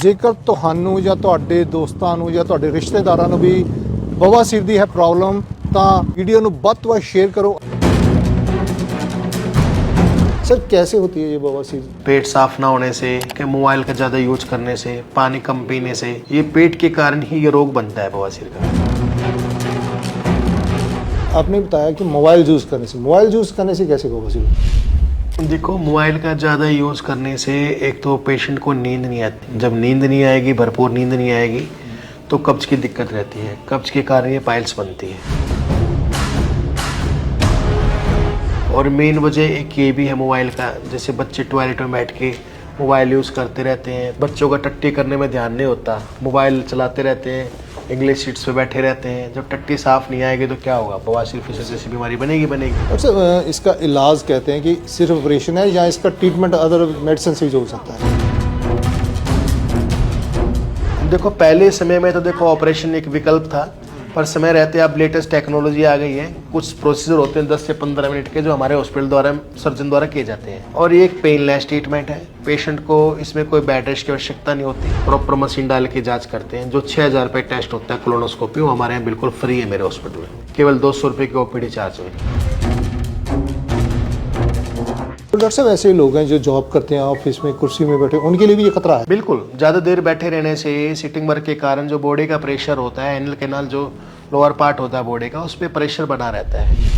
ਜੇਕਰ ਤੁਹਾਨੂੰ ਜਾਂ ਤੁਹਾਡੇ ਦੋਸਤਾਂ ਨੂੰ ਜਾਂ ਤੁਹਾਡੇ ਰਿਸ਼ਤੇਦਾਰਾਂ ਨੂੰ ਵੀ ਬਵਾਸੀਰ ਦੀ ਹੈ ਪ੍ਰੋਬਲਮ ਤਾਂ वीडियो ਨੂੰ ਵੱਧ ਤੋਂ ਵੱਧ शेयर करो। सर कैसे होती है ये बवासीर? पेट साफ ना होने से, कि मोबाइल का ज़्यादा यूज करने से, पानी कम पीने से, ये पेट के कारण ही ये रोग बनता है बवासीर का। आपने बताया कि मोबाइल यूज़ करने से कैसे बवासीर? देखो, मोबाइल का ज़्यादा यूज़ करने से एक तो पेशेंट को नींद नहीं आती। जब नींद नहीं आएगी, भरपूर नींद नहीं आएगी, तो कब्ज़ की दिक्कत रहती है। कब्ज़ के कारण ये पाइल्स बनती है। और मेन वजह एक ये भी है मोबाइल का, जैसे बच्चे टॉयलेट में बैठ के मोबाइल यूज़ करते रहते हैं, बच्चों का टट्टी करने में ध्यान नहीं होता, मोबाइल चलाते रहते हैं, इंग्लिश सीट्स पे बैठे रहते हैं। जब टट्टी साफ़ नहीं आएगी तो क्या होगा? बवासीर फिशर जैसी बीमारी बनेगी। अच्छा, इसका इलाज कहते हैं कि सिर्फ ऑपरेशन है या इसका ट्रीटमेंट अदर मेडिसिन से भी हो सकता है? देखो, पहले समय में तो देखो ऑपरेशन एक विकल्प था, पर समय रहते अब लेटेस्ट टेक्नोलॉजी आ गई है। कुछ प्रोसीजर होते हैं 10 से 15 मिनट के, जो हमारे हॉस्पिटल द्वारा सर्जन द्वारा किए जाते हैं, और ये एक पेनलेस ट्रीटमेंट है। पेशेंट को इसमें कोई बेड रेस्ट की आवश्यकता नहीं होती। प्रॉपर मशीन डाल के जांच करते हैं। जो 6000 रुपये टेस्ट होता है कोलोनोस्कोपी, वो हमारे यहाँ बिल्कुल फ्री है। मेरे हॉस्पिटल में केवल 200 रुपये की ओपीडी चार्ज हुई। तो डॉक्टर साहब, ऐसे लोग हैं जो जॉब करते हैं ऑफिस में कुर्सी में बैठे, उनके लिए भी ये खतरा है? बिल्कुल, ज़्यादा देर बैठे रहने से, सिटिंग वर्क के कारण जो बॉडी का प्रेशर होता है, एनल कैनाल जो लोअर पार्ट होता है बॉडी का, उस पर प्रेशर बना रहता है।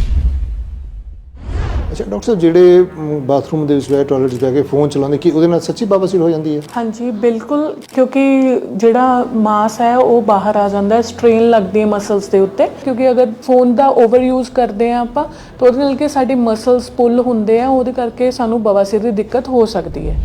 अच्छा डॉक्टर साहब, ਜਿਹੜੇ ਬਾਥਰੂਮ ਦੇ ਵਿੱਚ ਬੈ ਟਾਇਲਟ 'ਚ ਬੈ ਕੇ ਫੋਨ ਚਲਾਉਂਦੇ ਕਿ ਉਹਦੇ ਨਾਲ ਸੱਚੀ ਬਵਾਸੀਰ ਹੋ ਜਾਂਦੀ ਹੈ? ਹਾਂਜੀ ਬਿਲਕੁਲ, ਕਿਉਂਕਿ ਜਿਹੜਾ ਮਾਸ ਹੈ ਉਹ ਬਾਹਰ ਆ ਜਾਂਦਾ ਹੈ, ਸਟ੍ਰੇਨ ਲੱਗਦੀ ਹੈ ਮਸਲਸ ਦੇ ਉੱਤੇ। ਕਿਉਂਕਿ ਅਗਰ ਫੋਨ ਦਾ ਓਵਰ ਯੂਜ਼ ਕਰਦੇ ਆ ਆਪਾਂ ਤਾਂ ਉਹਦੇ ਨਾਲ ਕਿ ਸਾਡੇ ਮਸਲਸ ਪੁੱਲ ਹੁੰਦੇ ਆ, ਉਹਦੇ ਕਰਕੇ ਸਾਨੂੰ ਬਵਾਸੀਰ ਦੀ ਦਿੱਕਤ ਹੋ ਸਕਦੀ ਹੈ।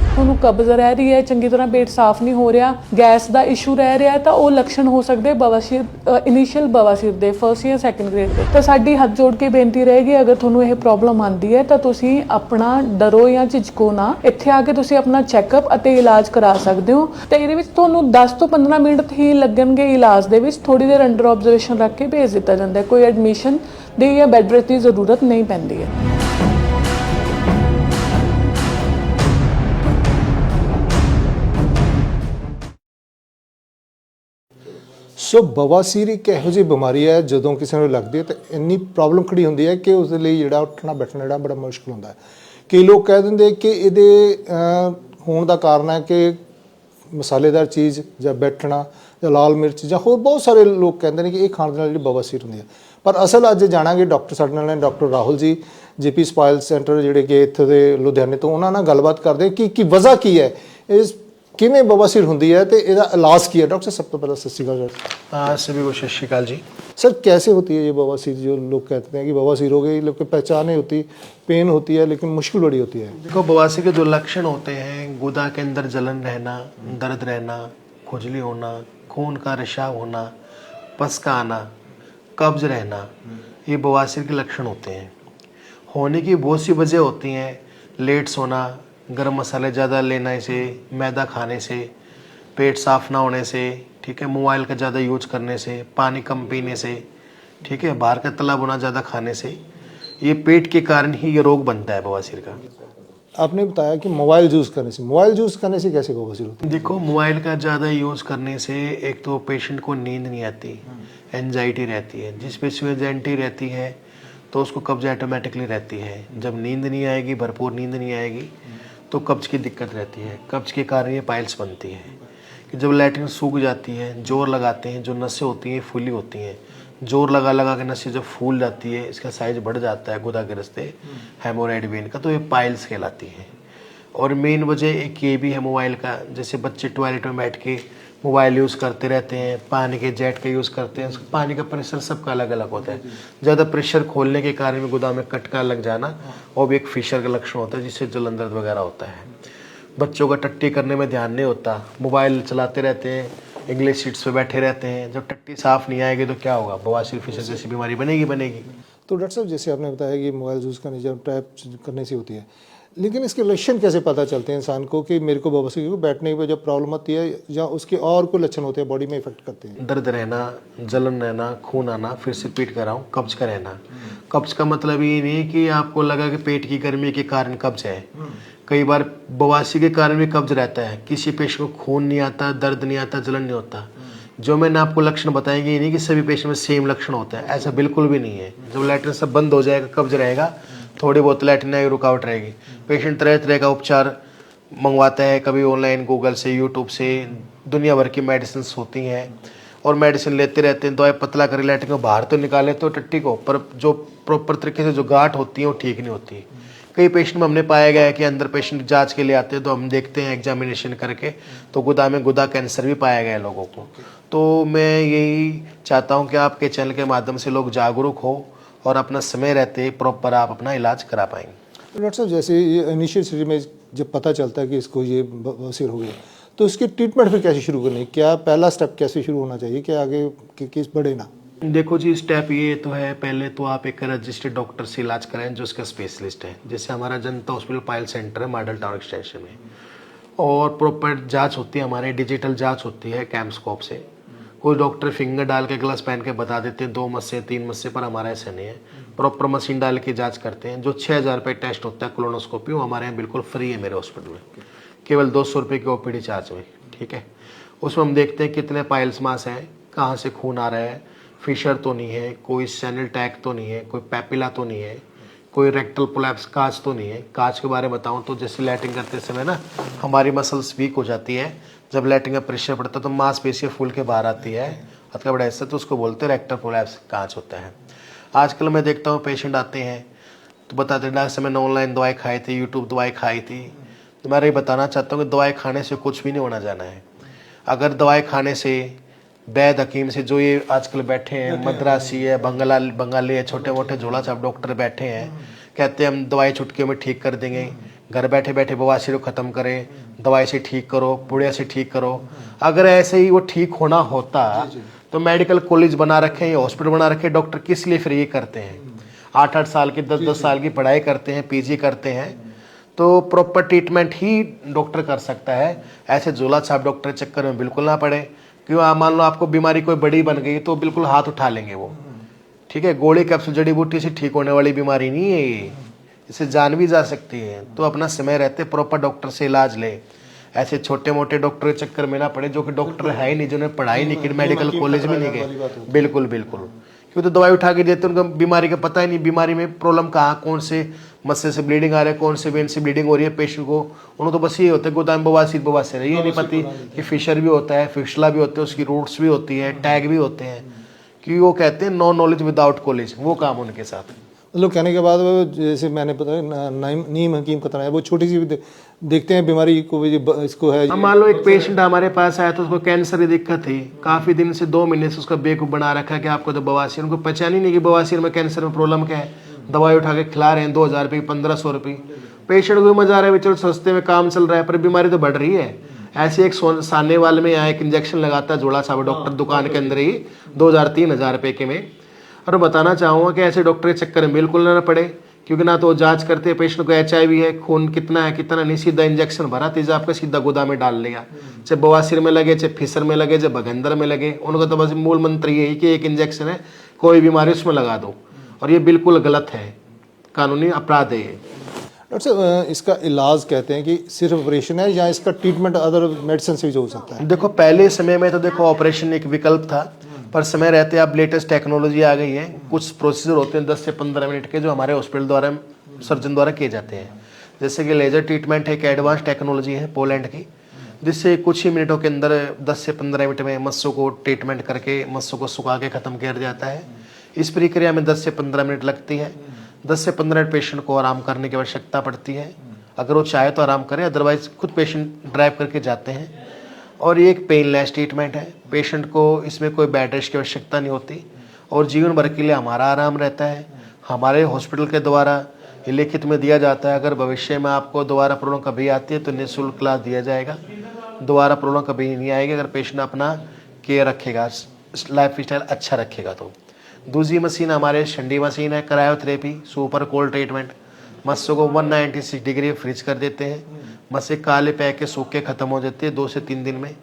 ਤੁਹਾਨੂੰ ਕਬਜ਼ ਰਹਿ ਰਹੀ ਹੈ, ਚੰਗੀ ਤਰ੍ਹਾਂ ਪੇਟ ਸਾਫ਼ ਨਹੀਂ ਹੋ ਰਿਹਾ, ਗੈਸ ਦਾ ਇਸ਼ੂ ਰਹਿ ਰਿਹਾ, ਤਾਂ ਉਹ ਲੱਛਣ ਹੋ ਸਕਦੇ ਬਵਾਸੀਰ, ਇਨੀਸ਼ੀਅਲ ਬਵਾਸੀਰ ਦੇ, ਫਰਸਟ ਜਾਂ ਸੈਕੰਡ ਗ੍ਰੇਡ ਦੇ। ਤਾਂ ਸਾਡੀ ਹੱਥ ਜੋੜ ਕੇ ਬੇਨਤੀ ਰਹੇਗੀ, ਅਗਰ ਤੁਹਾਨੂੰ ਇਹ ਪ੍ਰੋਬਲਮ ਆਉਂਦੀ ਹੈ ਤਾਂ ਤੁਸੀਂ ਆਪਣਾ ਡਰੋ ਜਾਂ ਝਿਜਕੋ ਨਾ, ਇੱਥੇ ਆ ਕੇ ਤੁਸੀਂ ਆਪਣਾ ਚੈੱਕਅਪ ਅਤੇ ਇਲਾਜ ਕਰਾ ਸਕਦੇ ਹੋ। ਤੇ ਇਹਦੇ ਵਿੱਚ ਤੁਹਾਨੂੰ 10 ਤੋਂ 15 ਮਿੰਟ ਹੀ ਲੱਗਣਗੇ ਇਲਾਜ ਦੇ ਵਿੱਚ। ਥੋੜੀ ਦੇਰ ਅੰਡਰ ਆਬਜ਼ਰਵੇਸ਼ਨ ਰੱਖ ਕੇ ਭੇਜ ਦਿੱਤਾ ਜਾਂਦਾ ਹੈ। ਕੋਈ ਐਡਮਿਸ਼ਨ ਦੀ ਜਾਂ ਬੈੱਡ ਰੈਸਟ ਦੀ ਜ਼ਰੂਰਤ ਨਹੀਂ ਪੈਂਦੀ ਹੈ। ਸੋ ਬਵਾਸੀਰ ਇੱਕ ਇਹੋ ਜਿਹੀ ਬਿਮਾਰੀ ਹੈ ਜਦੋਂ ਕਿਸੇ ਨੂੰ ਲੱਗਦੀ ਹੈ ਤਾਂ ਇੰਨੀ ਪ੍ਰੋਬਲਮ ਖੜੀ ਹੁੰਦੀ ਹੈ ਕਿ ਉਸ ਦੇ ਲਈ ਜਿਹੜਾ ਉੱਠਣਾ ਬੈਠਣਾ ਜਿਹੜਾ ਬੜਾ ਮੁਸ਼ਕਲ ਹੁੰਦਾ ਹੈ। ਕਈ ਲੋਕ ਕਹਿ ਦਿੰਦੇ ਕਿ ਇਹਦੇ ਹੋਣ ਦਾ ਕਾਰਨ ਹੈ ਕਿ ਮਸਾਲੇਦਾਰ ਚੀਜ਼ ਜਾਂ ਬੈਠਣਾ ਜਾਂ ਲਾਲ ਮਿਰਚ ਜਾਂ ਹੋਰ ਬਹੁਤ ਸਾਰੇ ਲੋਕ ਕਹਿੰਦੇ ਨੇ ਕਿ ਇਹ ਖਾਣ ਦੇ ਨਾਲ ਜਿਹੜੀ ਬਵਾਸੀਰ ਹੁੰਦੀ ਹੈ। ਪਰ ਅਸਲ ਅੱਜ ਜਾਣਾਂਗੇ ਡਾਕਟਰ ਸਾਡੇ ਨਾਲ ਨੇ, doctor Rahul ji, GP ਸਪਾਈਲ centre ਜਿਹੜੇ ਕਿ ਇੱਥੇ ਦੇ ਲੁਧਿਆਣੇ ਤੋਂ। ਉਹਨਾਂ ਨਾਲ ਗੱਲਬਾਤ ਕਰਦੇ ਕਿ ਵਜ੍ਹਾ ਕੀ ਹੈ, ਇਸ ਕਿਵੇਂ ਬਵਾਸੀਰ ਹੁੰਦੀ है तो ਇਹਦਾ इलाज ਕੀ है? डॉक्टर सब तो पहले सत श्रीकाल। सभी को सत श्रीकाल जी। सर कैसे होती है ये बवासीर? जो लोग कहते हैं कि बवासीर हो गई, लोग की पहचान नहीं होती, पेन होती है लेकिन मुश्किल बड़ी होती है। देखो, बवासीर के जो लक्षण होते हैं, गुदा के अंदर जलन रहना, दर्द रहना, खुजली होना, खून का रिसाव होना, पस का आना, कब्ज रहना, ये बवासीर के लक्षण होते हैं। होने की बहुत सी वजह होती हैं। लेट सोना, गरम मसाले ज़्यादा लेने से, मैदा खाने से, पेट साफ ना होने से, ठीक है, मोबाइल का ज़्यादा यूज करने से, पानी कम पीने से, ठीक है, बाहर का तला भुना ज़्यादा खाने से, ये पेट के कारण ही ये रोग बनता है बवासीर का। आपने बताया कि मोबाइल यूज़ करने से कैसे बवासीर होती है? देखो, मोबाइल का ज़्यादा यूज़ करने से एक तो पेशेंट को नींद नहीं आती, एंजाइटी रहती है। जिस पेशेंट को एंजाइटी रहती है तो उसको कब्ज ऑटोमेटिकली रहती है। जब नींद नहीं आएगी, भरपूर नींद नहीं आएगी, तो कब्ज की दिक्कत रहती है। कब्ज के कारण ये पाइल्स बनती है। कि जब लैट्रिन सूख जाती है, जोर लगाते हैं, जो नसें होती हैं फूली होती हैं, जोर लगा लगा के नसें जब फूल जाती है, इसका साइज बढ़ जाता है गुदा के रास्ते हेमोराइड वेन का, तो ये पाइल्स कहलाती है। और मेन वजह एक ये भी है मोबाइल का, जैसे बच्चे टॉयलेट में बैठ के मोबाइल यूज़ करते रहते हैं, पानी के जेट का यूज़ करते हैं, पानी का प्रेशर सबका अलग अलग होता है। ज़्यादा प्रेशर खोलने के कारण में गुदा में कटका लग जाना, और भी एक फिशर का लक्षण होता है, जिससे जलन दर्द वगैरह होता है। बच्चों का टट्टी करने में ध्यान नहीं होता, मोबाइल चलाते रहते हैं, इंग्लिश सीट्स पे बैठे रहते हैं। जब टट्टी साफ़ नहीं आएगी तो क्या होगा? बवासीर फिशर जैसी बीमारी बनेगी। तो डॉक्टर साहब, जैसे आपने बताया कि मोबाइल यूज़ करने जब टैप करने से होती है, लेकिन इसके लक्षण कैसे पता चलते हैं इंसान को कि मेरे को बवासीर, क्योंकि बैठने पर जब प्रॉब्लम आती है या उसके और कोई लक्षण होते हैं बॉडी में इफेक्ट करते हैं? दर्द रहना, जलन रहना, खून आना, फिर से रिपीट कर रहा हूँ, कब्ज का रहना। कब्ज का मतलब ये नहीं कि आपको लगा कि पेट की गर्मी के कारण कब्ज है। कई बार बवासीर के कारण भी कब्ज रहता है, किसी पेशेंट को खून नहीं आता, दर्द नहीं आता, जलन नहीं होता। जो मैंने आपको लक्षण बताएंगे ये नहीं कि सभी पेशेंट में सेम लक्षण होता है, ऐसा बिल्कुल भी नहीं है। जब लैट्रिन सब बंद हो जाएगा, कब्ज रहेगा, थोड़ी बहुत लैट्रिन आएगी, रुकावट रहेगी, पेशेंट तरह तरह का उपचार मंगवाता है, कभी ऑनलाइन गूगल से, यूट्यूब से, दुनिया भर की मेडिसिन होती हैं और मेडिसिन लेते रहते हैं, दवाई पतला कर लैट्रिन को बाहर तो निकाले तो टट्टी को, पर जो प्रॉपर तरीके से जो गांठ होती है वो ठीक नहीं होती। कई पेशेंट में हमने पाया गया है कि अंदर पेशेंट जांच के लिए आते हैं तो हम देखते हैं एग्जामिनेशन करके तो गुदा में गुदा कैंसर भी पाया गया है लोगों को। तो मैं यही चाहता हूं कि आपके चैनल के माध्यम से लोग जागरूक हो और अपना समय रहते प्रॉपर आप अपना इलाज करा पाएंगे। डॉक्टर साहब, जैसे ये इनिशियल स्टेज में जब पता चलता है कि इसको ये बवासीर हो गया तो इसकी ट्रीटमेंट फिर कैसे शुरू करनी है? क्या पहला स्टेप कैसे शुरू होना चाहिए कि आगे केस बढ़े ना? देखो जी, स्टेप ये तो है, पहले तो आप एक रजिस्टर्ड डॉक्टर से इलाज कराएं जो उसका स्पेशलिस्ट है। जैसे हमारा जनता हॉस्पिटल पायल सेंटर है मॉडल टाउन एक्सटेंशन में, और प्रॉपर जांच होती है, हमारे डिजिटल जांच होती है कैमस्कोप से। कोई डॉक्टर फिंगर डाल के ग्लव्स पहन के बता देते हैं 2 मस्से 3 मस्से, पर हमारा ऐसा नहीं है, प्रॉपर मशीन डाल के जांच करते हैं। जो 6,000 रुपये टेस्ट होता है कोलोनोस्कोपी, वो हमारे यहाँ बिल्कुल फ्री है मेरे हॉस्पिटल में, केवल 200 रुपये की ओपीडी चार्ज में, ठीक है। उसमें हम देखते हैं कितने पाइल्स मास हैं, कहाँ से खून आ रहा है, फिशर तो नहीं है, कोई सैनल टैग तो नहीं है, कोई पैपिला तो नहीं है, कोई रेक्टल प्रोलैप्स काज तो नहीं है। काज के बारे में बताऊं तो जैसे लैट्रिन करते समय ना हमारी मसल्स वीक हो जाती है, जब लैट्रिन का प्रेशर पड़ता है तो मांसपेशियां फूल के बाहर आती है, अथवा बड़ा ऐसा, तो उसको बोलते हैं रेक्टल प्रोलैप्स काज होता है। आजकल मैं देखता हूँ पेशेंट आते हैं तो बताते हैं डॉक्टर मैंने ऑनलाइन दवाई खाई थी, यूट्यूब दवाई खाई थी। तो मैं ये बताना चाहता हूँ कि दवाई खाने से कुछ भी नहीं होना जाना है। अगर दवाई खाने से वैद हकीम से, जो ये आजकल बैठे हैं मद्रासी है, बंगाली है, छोटे मोटे झोला छाप डॉक्टर बैठे हैं, कहते हैं हम दवाई चुटकियों में ठीक कर देंगे, घर बैठे बैठे बवासीर को ख़त्म करें, दवाई से ठीक करो, पुड़िया से ठीक करो। अगर ऐसे ही वो ठीक होना होता तो मेडिकल कॉलेज बना रखे हैं, हॉस्पिटल बना रखे, डॉक्टर किस लिए फ्री करते हैं? 8-8 साल की 10-10 साल की पढ़ाई करते हैं, पीजी करते हैं, तो प्रॉपर ट्रीटमेंट ही डॉक्टर कर सकता है। ऐसे झोला छाप डॉक्टर चक्कर में बिल्कुल ना पड़े, क्यों मान लो आपको बीमारी कोई बड़ी बन गई तो बिल्कुल हाथ उठा लेंगे वो, ठीक है। गोली कैप्सूल जड़ी बूटी से ठीक होने वाली बीमारी नहीं है ये, इससे जान भी जा सकती है। तो अपना समय रहते प्रॉपर डॉक्टर से इलाज ले, ऐसे छोटे मोटे डॉक्टर के चक्कर में ना पड़े जो कि डॉक्टर है ही नहीं, जिन्होंने पढ़ाई नहीं की, मेडिकल कॉलेज में नहीं गए। बिल्कुल बिल्कुल, क्यों तो दवाई उठा के देते उनको बीमारी का पता ही नहीं, बीमारी में प्रॉब्लम कहाँ, कौन से मस्से से ब्लीडिंग आ रहा है, कौन से वेन से ब्लीडिंग हो रही है पेशेंट को, उन्होंने तो बस ये होता है गोदाम बवासीर है, ये नहीं पता कि फिशर भी होता है, फिशला भी होता है, उसकी रूट्स भी होती है, टैग भी होते हैं, कि वो कहते हैं नो नॉलेज विदाउट कॉलेज, वो काम उनके साथ। मतलब कहने के बाद वो जैसे मैंने पता नीम हकीम का है, वो छोटी सी भी देखते हैं बीमारी को, इसको है। हम मान लो एक पेशेंट हमारे पास आया तो उसको कैंसर की दिक्कत थी, काफी दिन से 2 महीने से उसका बेवकूफ बना रखा कि आपको तो बवासीर, उनको पहचान ही नहीं कि बवासीर में कैंसर में प्रॉब्लम क्या है। दवाई उठा के खिला रहे हैं 2,000 रुपये 1,500 रुपये, पेशेंट को भी मजा आ रहा है, चलो सस्ते में काम चल रहा है, पर बीमारी तो बढ़ रही है। ऐसे एक साने वाले में यहाँ एक इंजेक्शन लगाता है जोड़ा साहब डॉक्टर दुकान के अंदर ही 2,000-3,000 रुपये के में। और बताना चाहूँगा कि ऐसे डॉक्टर के चक्कर में बिल्कुल ना पड़े, क्योंकि ना तो वो जांच करते हैं पेशेंट को HIV है, खून कितना है कितना नहीं, सीधा इंजेक्शन भरा तेजा आपका सीधा गोदा में डाल लेगा, चाहे बवासीर में लगे, चाहे फिसर में लगे, चाहे भगंदर में लगे, उनका तो बस मूल मंत्र यही कि एक इंजेक्शन है, कोई बीमारी उसमें लगा दो, और ये बिल्कुल गलत है, कानूनी अपराध है ये। डॉक्टर साहब, इसका इलाज कहते हैं कि सिर्फ ऑपरेशन है या इसका ट्रीटमेंट अदर मेडिसिन से भी हो सकता है? देखो पहले समय में तो देखो ऑपरेशन एक विकल्प था, पर समय रहते अब लेटेस्ट टेक्नोलॉजी आ गई है, कुछ प्रोसीजर होते हैं 10 से 15 मिनट के जो हमारे हॉस्पिटल द्वारा सर्जन द्वारा किए जाते हैं। जैसे कि लेजर ट्रीटमेंट है, एक एडवांस टेक्नोलॉजी है पोलैंड की, जिससे कुछ ही मिनटों के अंदर 10 से 15 मिनट में मस्सों को ट्रीटमेंट करके मस्सों को सुखा के ख़त्म किया जाता है। इस प्रक्रिया में 10 से 15 मिनट लगती है। 10 से 15 मिनट पेशेंट को आराम करने की आवश्यकता पड़ती है, अगर वो चाहे तो आराम करे, अदरवाइज खुद पेशेंट ड्राइव करके जाते हैं। और ये एक पेनलेस ट्रीटमेंट है, पेशेंट को इसमें कोई बेड रेस्ट की आवश्यकता नहीं होती, और जीवन भर के लिए हमारा आराम रहता है। हमारे हॉस्पिटल के द्वारा ये लिखित में दिया जाता है, अगर भविष्य में आपको दोबारा प्रॉब्लम कभी आती है तो निःशुल्क इलाज दिया जाएगा, दोबारा प्रॉब्लम कभी नहीं आएगी अगर पेशेंट अपना केयर रखेगा, लाइफ स्टाइल अच्छा रखेगा। तो दूसरी मशीन हमारे शंडी मशीन है, क्रायोथेरेपी सुपर कोल्ड ट्रीटमेंट, मस्सों को 196 डिग्री फ्रीज कर देते हैं, मस्से काले पैक के सूख के ख़त्म हो जाती है 2 से 3 दिन में।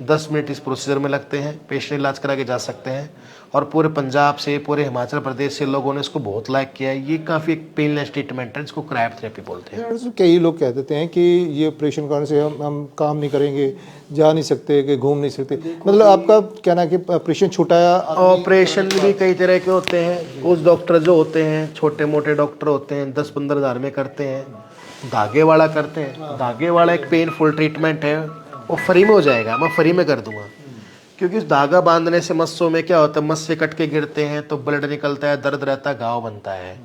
10 मिनट इस प्रोसीजर में लगते हैं, पेशेंट इलाज करा के जा सकते हैं। और पूरे पंजाब से, पूरे हिमाचल प्रदेश से लोगों ने इसको बहुत लाइक किया है। ये काफ़ी एक पेनलेस ट्रीटमेंट है, इसको क्रायोथेरेपी बोलते हैं। डॉक्टर साहब, कई लोग कह देते हैं कि ये ऑपरेशन करने से हम काम नहीं करेंगे, जा नहीं सकते, कि घूम नहीं सकते, मतलब आपका कहना है कि ऑपरेशन छोटा है? ऑपरेशन भी कई तरह के होते हैं। कुछ डॉक्टर जो होते हैं, छोटे मोटे डॉक्टर होते हैं, 10-15 हज़ार में करते हैं। धागे वाला करते हैं, धागे वाला एक पेनफुल ट्रीटमेंट है, वो फ्री में हो जाएगा, मैं फ्री में कर दूंगा। क्योंकि उस धागा बांधने से मस्सों में क्या होता है, मस्से कट के गिरते हैं तो ब्लड निकलता है, दर्द रहता है, घाव बनता है।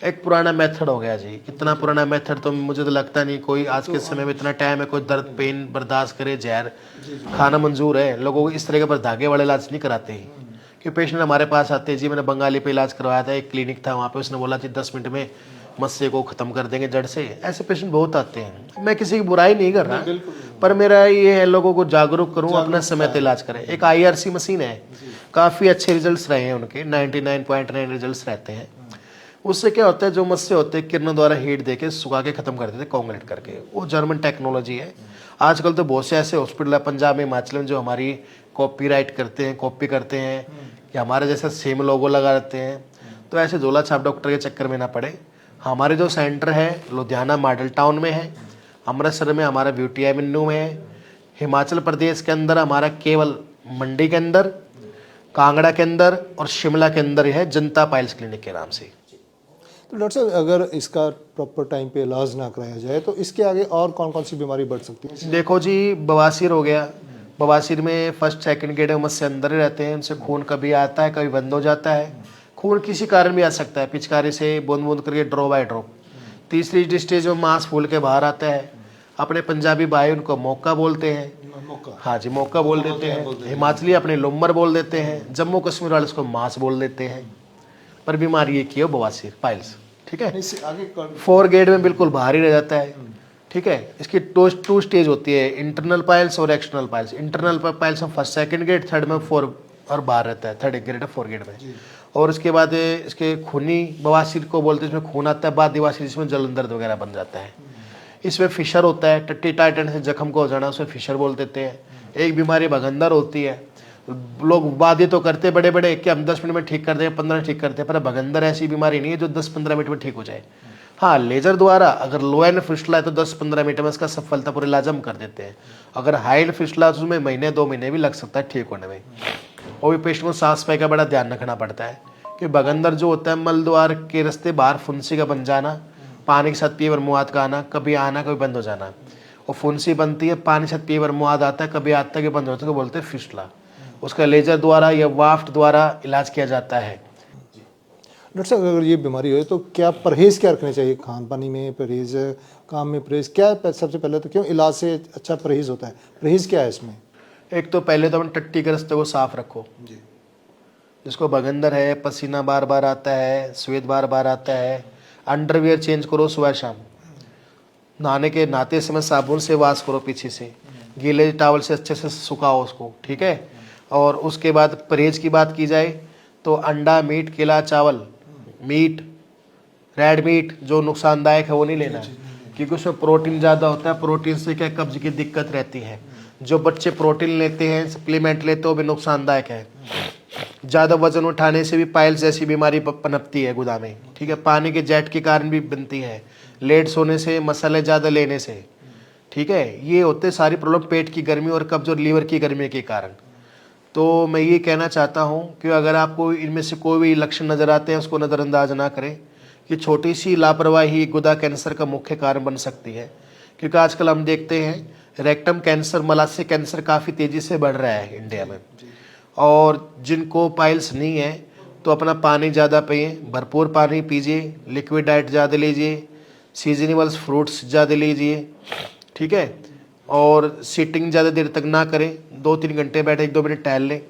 एक पुराना मेथड हो गया जी, इतना पुराना मेथड तो मुझे तो लगता नहीं कोई आज के समय में इतना टाइम है कोई दर्द पेन बर्दाश्त करे, जहर खाना मंजूर है। लोगों को इस तरह के पर धागे वाले इलाज नहीं कराते हैं। कि पेशेंट हमारे पास आते हैं जी, मैंने बंगाली पे इलाज करवाया था, एक क्लिनिक था वहाँ पे, उसने बोला जी 10 मिनट में मस्से को ख़त्म कर देंगे जड़ से। ऐसे पेशेंट बहुत आते हैं। मैं किसी की बुराई नहीं कर रहा, पर मेरा ये है लोगों को जागरूक करूँ, अपना समय पे इलाज करें। एक IRC मशीन है, काफ़ी अच्छे रिजल्ट्स रहे हैं उनके, 99.9 रिजल्ट्स रहते हैं। उससे क्या होता है, जो मस्से होते हैं किरणों द्वारा हीट देके सुखा के ख़त्म कर देते हैं, कॉन्ग्रेट करके। वो जर्मन टेक्नोलॉजी है। आजकल तो बहुत से ऐसे हॉस्पिटल है पंजाब में, हिमाचल में, जो हमारी कॉपीराइट करते हैं, कॉपी करते हैं, कि हमारे जैसा सेम लोगो लगा देते हैं। तो ऐसे झोला छाप डॉक्टर के चक्कर में ना पड़े। हमारे जो सेंटर है लुधियाना मॉडल टाउन में है, अमृतसर में हमारा BTI मिन्नू में है, हिमाचल प्रदेश के अंदर हमारा केवल मंडी के अंदर, कांगड़ा के अंदर और शिमला के अंदर है, जनता पाइल्स क्लिनिक के नाम से। तो डॉक्टर साहब, अगर इसका प्रॉपर टाइम पे इलाज ना कराया जाए तो इसके आगे और कौन कौन सी बीमारी बढ़ सकती है? देखो जी, बवासीर हो गया। बवासीर में फर्स्ट सेकंड गेट मस्से अंदर ही रहते हैं, उनसे खून कभी आता है कभी बंद हो जाता है। खून किसी कारण भी आ सकता है, पिचकारी से बूंद बूंद करके, ड्रॉप बाय ड्रॉप। तीसरी स्टेज में मांस फूल के बाहर आता है। अपने पंजाबी भाई उनको मौका बोलते हैं, हाँ जी मौका बोल देते हैं। हिमाचली अपने लुम्बर बोल देते हैं, जम्मू कश्मीर वाले उसको मांस बोल देते हैं। पर बीमारी एक ही है, बवासीर पाइल्स, ठीक है। इससे आगे 4 गेट में बिल्कुल बाहर ही रह जाता है, ठीक है। इसकी 2 स्टेज होती है, इंटरनल पाइल्स और एक्सटर्नल पाइल्स। इंटरनल पाइल्स में फर्स्ट सेकंड गेट, थर्ड में 4 और बाहर रहता है, थर्ड गेट 4 गेट में। और उसके बाद इसके खूनी बवासीर को बोलते हैं, इसमें खून आता है, बाद बवासीर जिसमें जलन दर्द वगैरह बन जाता है। इसमें फिशर होता है, टट्टी टाइटन से जख्म को हो जाना, उसमें फिशर बोल देते हैं। एक बीमारी भगंदर होती है। लोग वादे तो करते बड़े बड़े कि हम 10 मिनट में ठीक कर दें, 15 ठीक करते हैं, पर भगंदर ऐसी बीमारी नहीं है जो 10-15 मिनट में ठीक हो जाए। हाँ, लेजर द्वारा अगर लो एंड फिस्टुला है तो 10-15 मिनट में इसका सफलतापूर्वक इलाज हम कर देते हैं। अगर हाई एंड फिस्टुला तो उसमें महीने 2 महीने भी लग सकता है ठीक होने में। और भी पेशेंट को सांस पाई का बड़ा ध्यान रखना पड़ता है कि भगंदर जो होता है, मल द्वार के रास्ते बाहर फुंसी का बन जाना, पानी के साथ पीवर मुआद का आना, कभी आना कभी बंद हो जाना। और फुंसी बनती है, पानी के साथ पीवर मुआद आता है, कभी आता है कि बंद होता है, बोलते हैं फिस्टुला। उसका लेजर द्वारा या वाफ्ट द्वारा इलाज किया जाता है। डॉक्टर साहब, अगर ये बीमारी हो तो क्या परहेज़ क्या रखने चाहिए? खान पानी में परहेज़, काम में परहेज़, क्या सबसे पहले तो क्यों इलाज से अच्छा परहेज़ होता है? परहेज़ क्या है इसमें? एक तो पहले तो अपन टट्टी के रास्ते को साफ रखो जी। जिसको भगंदर है, पसीना बार बार आता है, स्वेद बार बार आता है, अंडरवियर चेंज करो सुबह शाम। नहाते समय साबुन से वॉश करो पीछे से, गीले टॉवल से अच्छे से सुखाओ उसको, ठीक है। और उसके बाद परहेज की बात की जाए तो अंडा, मीट, केला, चावल, मीट, रेड मीट जो नुकसानदायक है वो नहीं लेना है, क्योंकि उसमें प्रोटीन ज़्यादा होता है। प्रोटीन से क्या कब्ज की दिक्कत रहती है। जो बच्चे प्रोटीन लेते हैं, सप्लीमेंट लेते हैं, वो भी नुकसानदायक है। ज़्यादा वजन उठाने से भी पाइल्स जैसी बीमारी पनपती है गुदा में, ठीक है। पानी के जेट के कारण भी बनती है, लेट सोने से, मसाले ज़्यादा लेने से, ठीक है। ये होते सारी प्रॉब्लम पेट की गर्मी और कब्ज और लीवर की गर्मी के कारण। तो मैं ये कहना चाहता हूँ कि अगर आपको इनमें से कोई भी लक्षण नज़र आते हैं उसको नज़रअंदाज ना करें, कि छोटी सी लापरवाही गुदा कैंसर का मुख्य कारण बन सकती है। क्योंकि आजकल हम देखते हैं रेक्टम कैंसर, मलाशय कैंसर काफ़ी तेज़ी से बढ़ रहा है इंडिया में। और जिनको पाइल्स नहीं है तो अपना पानी ज़्यादा पिए, भरपूर पानी पीजिए, लिक्विड डाइट ज़्यादा लीजिए, सीजनेबल्स फ्रूट्स ज़्यादा लीजिए, ठीक है। और सीटिंग ज़्यादा देर तक ना करें, 2-3 घंटे बैठे 1-2 मिनट टहल लें,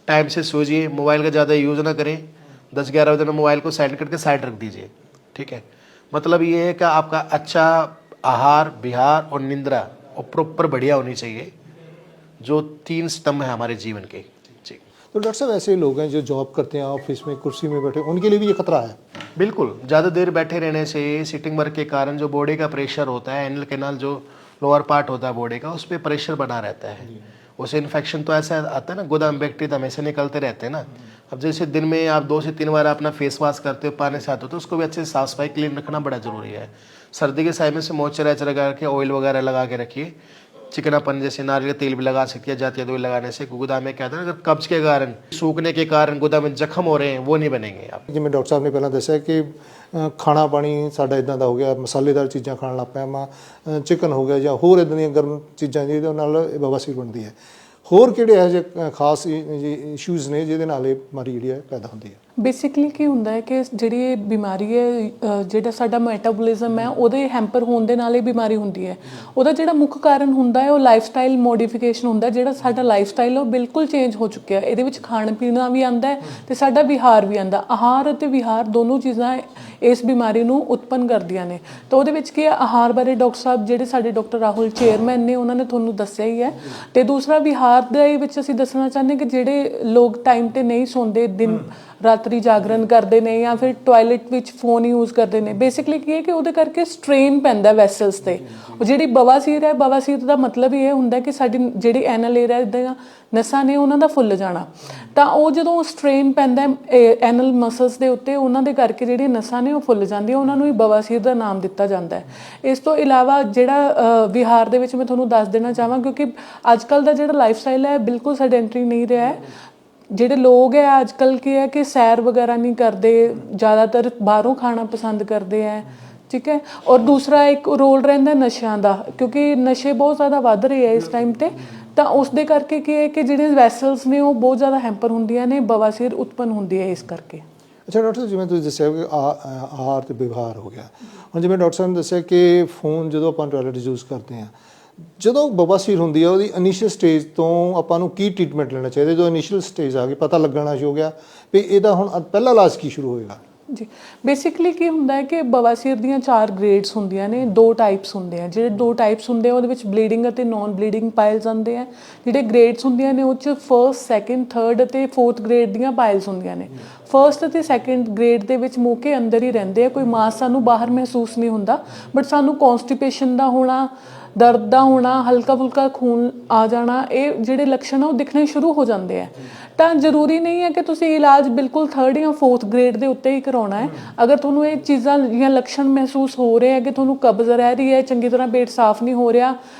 टाइम से सोइए, मोबाइल का ज़्यादा यूज़ ना करें, 10-11 बजे में मोबाइल को साइड करके साइड रख दीजिए, ठीक है। मतलब ये है कि आपका अच्छा आहार, विहार और निंद्रा और प्रॉपर बढ़िया होनी चाहिए, जो 3 स्तंभ है हमारे जीवन के जी। तो डॉक्टर साहब, ऐसे लोग हैं जो जॉब करते हैं, ऑफिस में कुर्सी में बैठे, उनके लिए भी ये खतरा है? बिल्कुल, ज़्यादा देर बैठे रहने से, सिटिंग वर्क के कारण जो बॉडी का प्रेशर होता है, एनल कैनाल जो लोअर पार्ट होता है बॉडी का, उस पर प्रेशर बना रहता है। उसे इन्फेक्शन तो ऐसा आता है ना, गुदा में बैक्टीरिया तो हमेशा निकलते रहते हैं ना। अब जैसे दिन में आप 2 से 3 बार अपना फेस वॉश करते हो, पानी से आते हो, तो उसको भी अच्छे से साफ सफाई क्लीन रखना बड़ा ज़रूरी है। सर्दी के समय में से मॉइस्चराइजर लगा के, ऑयल वगैरह लगा के रखिए। चिकनापन जैसे नारियल का तेल भी लगा सकती है, जाती है ऑयल लगाने से। गुदा में क्या था ना, अगर कब्ज के कारण, सूखने के कारण गुदा में जख्म हो रहे हैं, वो नहीं बनेंगे आप। ਜਿਵੇਂ ਡਾਕਟਰ ਸਾਹਿਬ ਨੇ ਪਹਿਲਾਂ ਦੱਸਿਆ ਕਿ ਖਾਣਾ ਪਾਣੀ ਸਾਡਾ ਇਦਾਂ ਦਾ ਹੋ ਗਿਆ, ਮਸਾਲੇਦਾਰ ਚੀਜ਼ਾਂ ਖਾਣ ਲੱਗ ਪਿਆ ਮਾ, ਚਿਕਨ ਹੋ ਗਿਆ ਜਾਂ ਹੋਰ ਇਦਾਂ ਦੀਆਂ ਗਰਮ ਚੀਜ਼ਾਂ ਜਿਹਦੇ ਨਾਲ ਇਹ ਬਵਾਸੀਰ ਬਣਦੀ ਹੈ। ਹੋਰ ਕਿਹੜੇ ਇਹੋ ਜਿਹੇ ਖਾਸ ਇਸ਼ੂਜ਼ ਨੇ ਜਿਹਦੇ ਨਾਲ ਇਹ ਬਿਮਾਰੀ ਜਿਹੜੀ ਹੈ ਪੈਦਾ ਹੁੰਦੀ ਹੈ? ਬੇਸਿਕਲੀ ਕੀ ਹੁੰਦਾ ਹੈ ਕਿ ਜਿਹੜੀ ਇਹ ਬਿਮਾਰੀ ਹੈ, ਜਿਹੜਾ ਸਾਡਾ ਮੈਟਾਬੋਲਿਜ਼ਮ ਹੈ ਉਹਦੇ ਹੈਂਪਰ ਹੋਣ ਦੇ ਨਾਲ ਇਹ ਬਿਮਾਰੀ ਹੁੰਦੀ ਹੈ। ਉਹਦਾ ਜਿਹੜਾ ਮੁੱਖ ਕਾਰਨ ਹੁੰਦਾ ਹੈ ਉਹ ਲਾਈਫਸਟਾਈਲ ਮੋਡੀਫਿਕੇਸ਼ਨ ਹੁੰਦਾ। ਜਿਹੜਾ ਸਾਡਾ ਲਾਈਫਸਟਾਈਲ ਉਹ ਬਿਲਕੁਲ ਚੇਂਜ ਹੋ ਚੁੱਕਿਆ। ਇਹਦੇ ਵਿੱਚ ਖਾਣ ਪੀਣਾ ਵੀ ਆਉਂਦਾ ਹੈ ਤੇ ਸਾਡਾ ਵਿਹਾਰ ਵੀ ਆਉਂਦਾ। ਆਹਾਰ ਅਤੇ ਵਿਹਾਰ ਦੋਨੋਂ ਚੀਜ਼ਾਂ ਇਸ ਬਿਮਾਰੀ ਨੂੰ ਉਤਪੰਨ ਕਰਦੀਆਂ ਨੇ। ਤਾਂ ਉਹਦੇ ਵਿੱਚ ਕੀ ਹੈ, ਆਹਾਰ ਬਾਰੇ ਡਾਕਟਰ ਸਾਹਿਬ ਜਿਹੜੇ ਸਾਡੇ ਡਾਕਟਰ ਰਾਹੁਲ ਚੇਅਰਮੈਨ ਨੇ ਉਹਨਾਂ ਨੇ ਤੁਹਾਨੂੰ ਦੱਸਿਆ ਹੀ ਹੈ। ਤੇ ਦੂਸਰਾ ਵਿਹਾਰ ਦੇ ਵਿੱਚ ਅਸੀਂ ਦੱਸਣਾ ਚਾਹੁੰਦੇ ਕਿ ਜਿਹੜੇ ਲੋਕ ਟਾਈਮ ਤੇ ਨਹੀਂ ਸੌਂਦੇ, ਦਿਨ ਰਾਤਰੀ ਜਾਗਰਣ ਕਰਦੇ ਨੇ ਜਾਂ ਫਿਰ ਟਾਇਲਟ ਵਿੱਚ ਫੋਨ ਯੂਜ਼ ਕਰਦੇ ਨੇ, ਬੇਸਿਕਲੀ ਕੀ ਹੈ ਕਿ ਉਹਦੇ ਕਰਕੇ ਸਟ੍ਰੇਨ ਪੈਂਦਾ ਵੈਸਲਸ ਤੇ। ਉਹ ਜਿਹੜੀ ਬਵਾਸੀਰ ਹੈ, ਬਵਾਸੀਰ ਦਾ ਮਤਲਬ ਇਹ ਹੁੰਦਾ ਕਿ ਸਾਡੀ ਜਿਹੜੀ ਐਨਲ ਏਰੀਆ ਦੀਆਂ ਨਸਾਂ ਨੇ ਉਹਨਾਂ ਦਾ ਫੁੱਲ ਜਾਣਾ। ਤਾਂ ਉਹ ਜਦੋਂ ਸਟ੍ਰੇਨ ਪੈਂਦਾ ਐਨਲ ਮਸਲਸ ਦੇ ਉੱਤੇ, ਉਹਨਾਂ ਦੇ ਕਰਕੇ ਜਿਹੜੀਆਂ ਨਸਾਂ ਨੇ ਉਹ ਫੁੱਲ ਜਾਂਦੀਆਂ, ਉਹਨਾਂ ਨੂੰ ਹੀ ਬਵਾਸੀਰ ਦਾ ਨਾਮ ਦਿੱਤਾ ਜਾਂਦਾ ਹੈ। ਇਸ ਤੋਂ ਇਲਾਵਾ ਜਿਹੜਾ ਵਿਹਾਰ ਦੇ ਵਿੱਚ ਮੈਂ ਤੁਹਾਨੂੰ ਦੱਸ ਦੇਣਾ ਚਾਹਾਂ, ਕਿਉਂਕਿ ਅੱਜ ਕੱਲ੍ਹ ਦਾ ਜਿਹੜਾ ਲਾਈਫ ਸਟਾਈਲ ਹੈ ਬਿਲਕੁਲ ਸੈਡੈਂਟਰੀ ਨਹੀਂ ਰਿਹਾ ਹੈ। ਜਿਹੜੇ ਲੋਕ ਹੈ ਅੱਜ ਕੱਲ੍ਹ ਕੀ ਹੈ ਕਿ ਸੈਰ ਵਗੈਰਾ ਨਹੀਂ ਕਰਦੇ, ਜ਼ਿਆਦਾਤਰ ਬਾਹਰੋਂ ਖਾਣਾ ਪਸੰਦ ਕਰਦੇ ਹੈ, ਠੀਕ ਹੈ। ਔਰ ਦੂਸਰਾ ਇੱਕ ਰੋਲ ਰਹਿੰਦਾ ਨਸ਼ਿਆਂ ਦਾ, ਕਿਉਂਕਿ ਨਸ਼ੇ ਬਹੁਤ ਜ਼ਿਆਦਾ ਵੱਧ ਰਹੇ ਹੈ ਇਸ ਟਾਈਮ 'ਤੇ। ਤਾਂ ਉਸ ਦੇ ਕਰਕੇ ਕੀ ਹੈ ਕਿ ਜਿਹੜੇ ਵੈਸਲਸ ਨੇ ਉਹ ਬਹੁਤ ਜ਼ਿਆਦਾ ਹੈਂਪਰ ਹੁੰਦੀਆਂ ਨੇ, ਬਵਾਸੀਰ ਉਤਪੰਨ ਹੁੰਦੀ ਹੈ ਇਸ ਕਰਕੇ। ਅੱਛਾ ਡਾਕਟਰ ਸਾਹਿਬ, ਜਿਵੇਂ ਤੁਸੀਂ ਦੱਸਿਆ ਕਿ ਆਹਾਰ ਅਤੇ ਵਿਵਹਾਰ ਹੋ ਗਿਆ, ਹੁਣ ਜਿਵੇਂ ਡਾਕਟਰ ਸਾਹਿਬ ਨੇ ਦੱਸਿਆ ਕਿ ਫੋਨ ਜਦੋਂ ਆਪਾਂ ਟਾਇਲਟ ਯੂਜ਼ ਕਰਦੇ ਹਾਂ, ਜਦੋਂ ਬਵਾਸੀਰ ਹੁੰਦੀ ਹੈ ਉਹਦੀ ਇਨੀਸ਼ੀਅਲ ਸਟੇਜ ਤੋਂ ਆਪਾਂ ਨੂੰ ਕੀ ਟ੍ਰੀਟਮੈਂਟ ਲੈਣਾ ਚਾਹੀਦਾ? ਜਦੋਂ ਇਨੀਸ਼ੀਅਲ ਸਟੇਜ ਆ ਗਈ, ਪਤਾ ਲੱਗਣਾ ਸ਼ੁਰੂ ਹੋ ਗਿਆ ਵੀ ਇਹਦਾ ਹੁਣ ਪਹਿਲਾ ਇਲਾਜ ਕੀ ਸ਼ੁਰੂ ਹੋਏਗਾ? ਜੀ ਬੇਸਿਕਲੀ ਕੀ ਹੁੰਦਾ ਹੈ ਕਿ ਬਵਾਸੀਰ ਦੀਆਂ 4 ਗ੍ਰੇਡਸ ਹੁੰਦੀਆਂ ਨੇ, 2 ਟਾਈਪਸ ਹੁੰਦੇ ਆ। ਜਿਹੜੇ 2 ਟਾਈਪਸ ਹੁੰਦੇ ਆ ਉਹਦੇ ਵਿੱਚ ਬਲੀਡਿੰਗ ਅਤੇ ਨੋਨ ਬਲੀਡਿੰਗ ਪਾਇਲਸ ਆਉਂਦੇ ਆ। ਜਿਹੜੇ ਗ੍ਰੇਡਸ ਹੁੰਦੀਆਂ ਨੇ ਉਹ 'ਚ 1st, 2nd, 3rd ਅਤੇ 4th ਗ੍ਰੇਡ ਦੀਆਂ ਪਾਇਲਸ ਹੁੰਦੀਆਂ ਨੇ। 1st ਅਤੇ 2nd ਗ੍ਰੇਡ ਦੇ ਵਿੱਚ ਮੌਕੇ ਅੰਦਰ ਹੀ ਰਹਿੰਦੇ ਆ, ਕੋਈ ਮਾਸ ਸਾਨੂੰ ਬਾਹਰ ਮਹਿਸੂਸ ਨਹੀਂ ਹੁੰਦਾ, ਬਟ ਸਾਨੂੰ ਕੌਨਸਟੀਪੇਸ਼ਨ ਦਾ ਹੋਣਾ, ਦਰਦ ਦਾ ਹੋਣਾ, ਹਲਕਾ ਫੁਲਕਾ ਖੂਨ ਆ ਜਾਣਾ, ਇਹ ਜਿਹੜੇ ਲੱਛਣ ਆ ਉਹ ਦਿਖਣੇ ਸ਼ੁਰੂ ਹੋ ਜਾਂਦੇ ਆ। ਤਾਂ ਜ਼ਰੂਰੀ ਨਹੀਂ ਹੈ ਕਿ ਤੁਸੀਂ ਇਲਾਜ ਬਿਲਕੁਲ 3rd ਜਾਂ 4th ਗ੍ਰੇਡ ਦੇ ਉੱਤੇ ਹੀ ਕਰਾਉਣਾ ਹੈ। ਅਗਰ ਤੁਹਾਨੂੰ ਇਹ ਚੀਜ਼ਾਂ ਜਾਂ ਲੱਛਣ ਮਹਿਸੂਸ ਹੋ ਰਹੇ ਹੈ ਕਿ ਤੁਹਾਨੂੰ ਕਬਜ਼ ਰਹਿ ਰਹੀ ਹੈ, ਚੰਗੀ ਤਰ੍ਹਾਂ ਪੇਟ ਸਾਫ਼ ਨਹੀਂ ਹੋ ਰਿਹਾ,